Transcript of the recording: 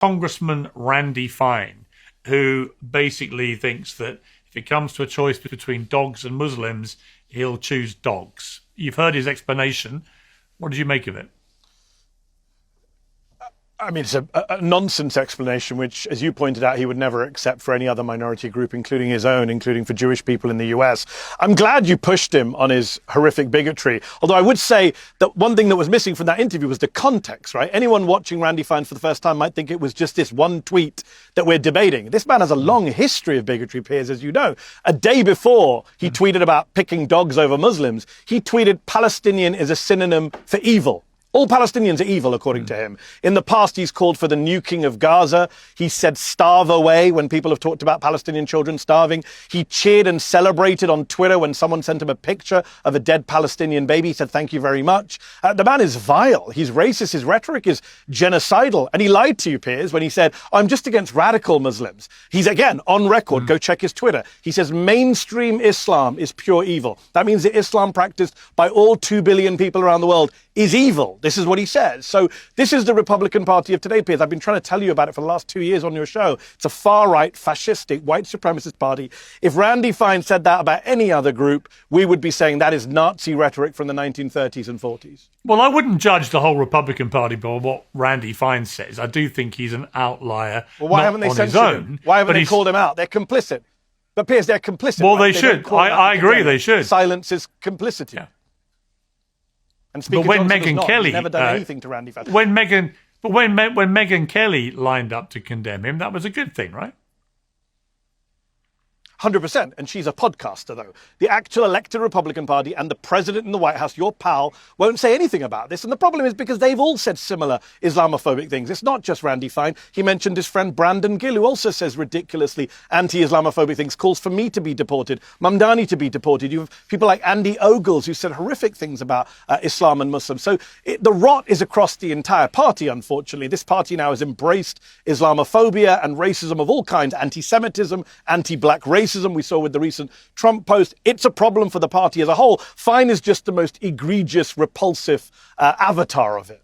Congressman Randy Fine, who basically thinks that if it comes to a choice between dogs and Muslims, he'll choose dogs. You've heard his explanation. What did you make of it? I mean, it's a nonsense explanation, which, as you pointed out, he would never accept for any other minority group, including his own, including for Jewish people in the US. I'm glad you pushed him on his horrific bigotry. Although I would say that one thing that was missing from that interview was the context, right? Anyone watching Randy Fine for the first time might think it was just this one tweet that we're debating. This man has a long history of bigotry, Piers, as you know. A day before he tweeted about picking dogs over Muslims, he tweeted Palestinian is a synonym for evil. All Palestinians are evil, according to him. In the past, he's called for the nuking of Gaza. He said starve away when people have talked about Palestinian children starving. He cheered and celebrated on Twitter when someone sent him a picture of a dead Palestinian baby. He said, thank you very much. The man is vile. He's racist. His rhetoric is genocidal. And he lied to you, Piers, when he said, I'm just against radical Muslims. He's, again, on record. Go check his Twitter. He says mainstream Islam is pure evil. That means that Islam practiced by all 2 billion people around the world is evil. This is what he says. So this is the Republican Party of today, Piers. I've been trying to tell you about it for the last 2 years on your show. It's a far-right, fascistic, white supremacist party. If Randy Fine said that about any other group, we would be saying that is Nazi rhetoric from the 1930s and 40s. Well, I wouldn't judge the whole Republican Party by what Randy Fine says. I do think he's an outlier. Well, why haven't they censored him? Why haven't they called him out? They're complicit. But Piers, they're complicit. Well, right? They should. I agree, they should. Silence is complicity. Yeah. And Speaker but when Johnson Megyn Kelly he's never done anything to Randy Fine. When Megyn Kelly lined up to condemn him, that was a good thing, right? 100%. And she's a podcaster, though. The actual elected Republican Party and the president in the White House, your pal, won't say anything about this. And the problem is because they've all said similar Islamophobic things. It's not just Randy Fine. He mentioned his friend Brandon Gill, who also says ridiculously anti-Islamophobic things, calls for me to be deported, Mamdani to be deported. You have people like Andy Ogles, who said horrific things about Islam and Muslims. So the rot is across the entire party, unfortunately. This party now has embraced Islamophobia and racism of all kinds, anti-Semitism, anti-black racism. We saw with the recent Trump post. It's a problem for the party as a whole. Fine is just the most egregious, repulsive avatar of it.